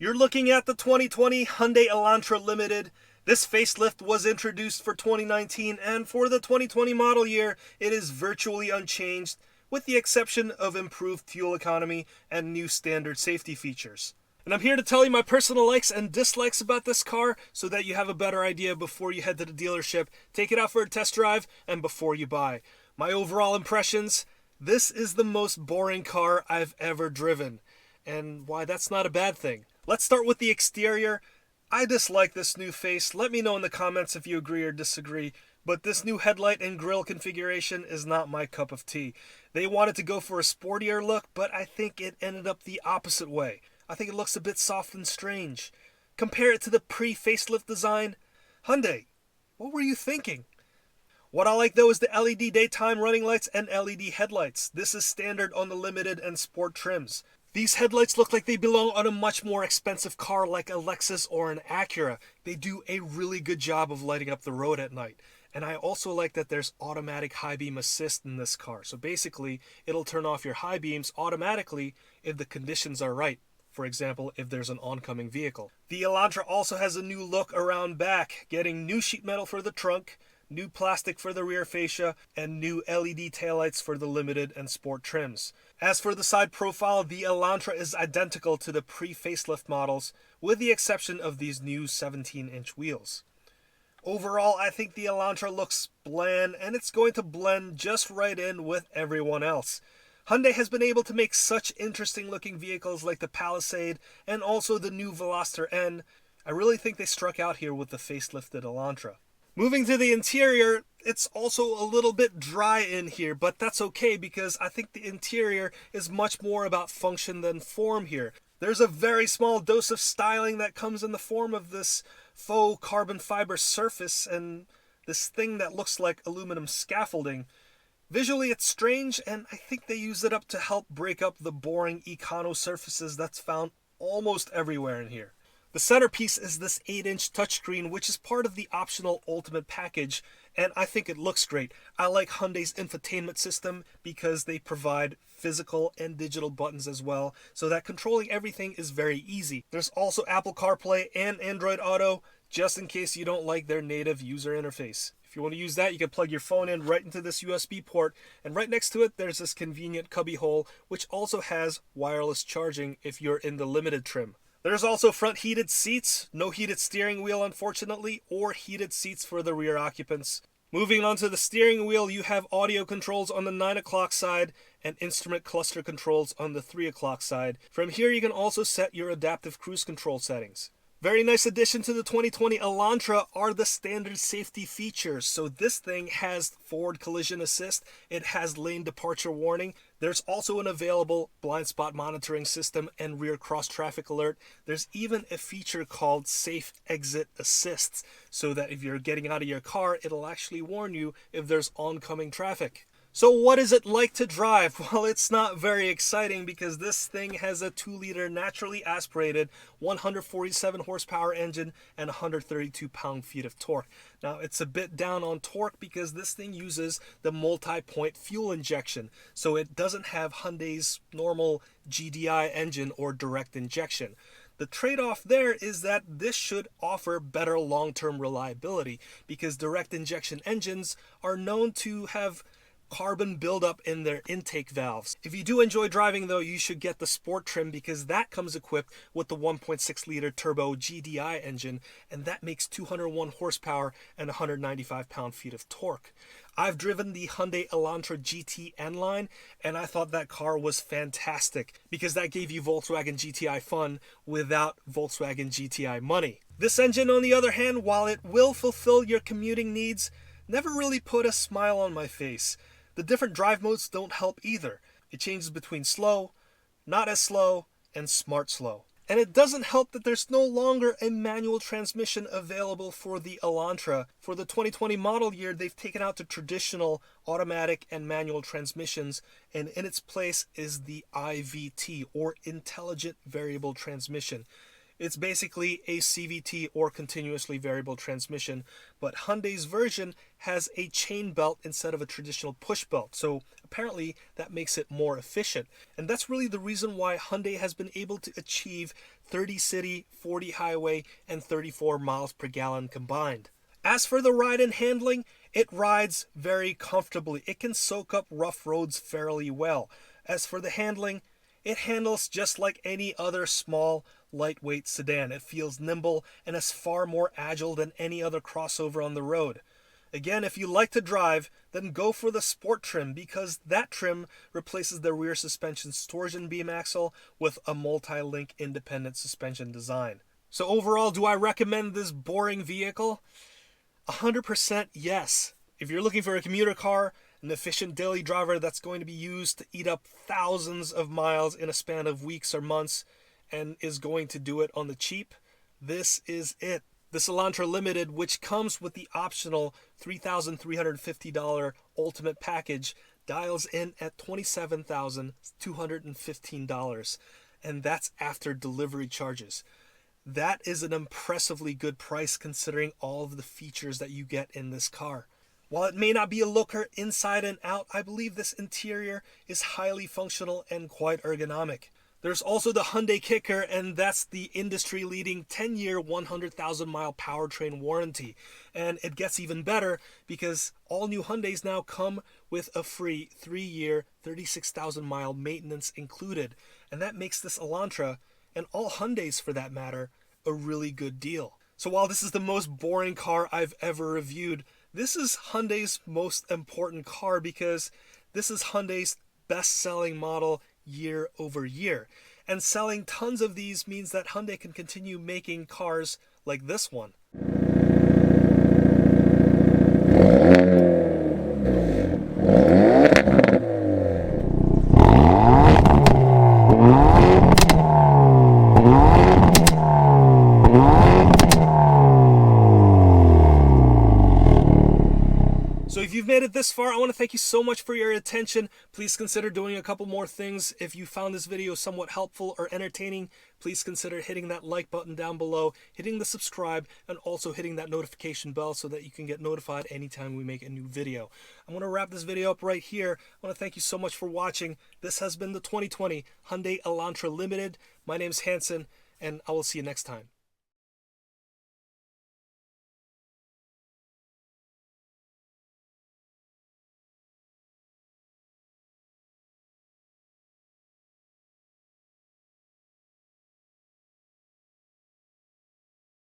You're looking at the 2020 Hyundai Elantra Limited. This facelift was introduced for 2019, and for the 2020 model year, it is virtually unchanged, with the exception of improved fuel economy and new standard safety features. And I'm here to tell you my personal likes and dislikes about this car so that you have a better idea before you head to the dealership, take it out for a test drive, and before you buy. My overall impressions: this is the most boring car I've ever driven. And why that's not a bad thing. Let's start with the exterior. I dislike this new face. Let me know in the comments if you agree or disagree. But this new headlight and grille configuration is not my cup of tea. They wanted to go for a sportier look, but I think it ended up the opposite way. I think it looks a bit soft and strange. Compare it to the pre-facelift design. Hyundai, what were you thinking? What I like though is the LED daytime running lights and LED headlights. This is standard on the limited and sport trims. These headlights look like they belong on a much more expensive car like a Lexus or an Acura. They do a really good job of lighting up the road at night. And I also like that there's automatic high beam assist in this car. So basically, it'll turn off your high beams automatically if the conditions are right. For example, if there's an oncoming vehicle. The Elantra also has a new look around back, getting new sheet metal for the trunk, new plastic for the rear fascia, and new LED taillights for the limited and sport trims. As for the side profile, the Elantra is identical to the pre-facelift models, with the exception of these new 17-inch wheels. Overall, I think the Elantra looks bland, and it's going to blend just right in with everyone else. Hyundai has been able to make such interesting looking vehicles like the Palisade and also the new Veloster N. I really think they struck out here with the facelifted Elantra. Moving to the interior, it's also a little bit dry in here, but that's okay because I think the interior is much more about function than form here. There's a very small dose of styling that comes in the form of this faux carbon fiber surface and this thing that looks like aluminum scaffolding. Visually it's strange, and I think they use it up to help break up the boring econo surfaces that's found almost everywhere in here. The centerpiece is this 8-inch touchscreen, which is part of the optional Ultimate package, and I think it looks great. I like Hyundai's infotainment system because they provide physical and digital buttons as well, so that controlling everything is very easy. There's also Apple CarPlay and Android Auto, just in case you don't like their native user interface. If you want to use that, you can plug your phone in right into this USB port, and right next to it there's this convenient cubby hole, which also has wireless charging if you're in the limited trim. There's also front heated seats, no heated steering wheel unfortunately, or heated seats for the rear occupants. Moving on to the steering wheel, you have audio controls on the 9 o'clock side and instrument cluster controls on the 3 o'clock side. From here you can also set your adaptive cruise control settings. Very nice addition to the 2020 Elantra are the standard safety features. So this thing has forward collision assist, it has lane departure warning, there's also an available blind spot monitoring system and rear cross traffic alert. There's even a feature called safe exit assists, so that if you're getting out of your car, it'll actually warn you if there's oncoming traffic. So what is it like to drive? Well, it's not very exciting because this thing has a 2-liter naturally aspirated 147 horsepower engine and 132 pound-feet of torque. Now, it's a bit down on torque because this thing uses the multi-point fuel injection, so it doesn't have Hyundai's normal GDI engine or direct injection. The trade-off there is that this should offer better long-term reliability because direct injection engines are known to have carbon buildup in their intake valves. If you do enjoy driving though, you should get the sport trim because that comes equipped with the 1.6 liter turbo GDI engine, and that makes 201 horsepower and 195 pound-feet of torque. I've driven the Hyundai Elantra GT N-Line, and I thought that car was fantastic because that gave you Volkswagen GTI fun without Volkswagen GTI money. This engine, on the other hand, while it will fulfill your commuting needs, never really put a smile on my face. The different drive modes don't help either. It changes between slow, not as slow, and smart slow. And it doesn't help that there's no longer a manual transmission available for the Elantra. For the 2020 model year, they've taken out the traditional automatic and manual transmissions, and in its place is the IVT, or Intelligent Variable Transmission. It's basically a CVT or continuously variable transmission, but Hyundai's version has a chain belt instead of a traditional push belt, so apparently that makes it more efficient. And that's really the reason why Hyundai has been able to achieve 30 city, 40 highway, and 34 miles per gallon combined. As for the ride and handling, it rides very comfortably. It can soak up rough roads fairly well. As for the handling, it handles just like any other small, lightweight sedan. It feels nimble and is far more agile than any other crossover on the road. Again, if you like to drive, then go for the Sport trim, because that trim replaces the rear suspension's torsion beam axle with a multi-link independent suspension design. So overall, do I recommend this boring vehicle? 100% yes. If you're looking for a commuter car, an efficient daily driver that's going to be used to eat up thousands of miles in a span of weeks or months and is going to do it on the cheap, this is it. This Elantra Limited, which comes with the optional $3,350 Ultimate Package, dials in at $27,215, and that's after delivery charges. That is an impressively good price considering all of the features that you get in this car. While it may not be a looker inside and out, I believe this interior is highly functional and quite ergonomic. There's also the Hyundai kicker, and that's the industry-leading 10-year, 100,000-mile powertrain warranty. And it gets even better because all new Hyundais now come with a free 3-year, 36,000-mile maintenance included. And that makes this Elantra, and all Hyundais for that matter, a really good deal. So while this is the most boring car I've ever reviewed, this is Hyundai's most important car because this is Hyundai's best-selling model year over year. And selling tons of these means that Hyundai can continue making cars like this one. So if you've made it this far, I want to thank you so much for your attention. Please consider doing a couple more things. If you found this video somewhat helpful or entertaining, please consider hitting that like button down below, hitting the subscribe, and also hitting that notification bell so that you can get notified anytime we make a new video. I'm going to wrap this video up right here. I want to thank you so much for watching. This has been the 2020 Hyundai Elantra Limited. My name is Hanson, and I will see you next time.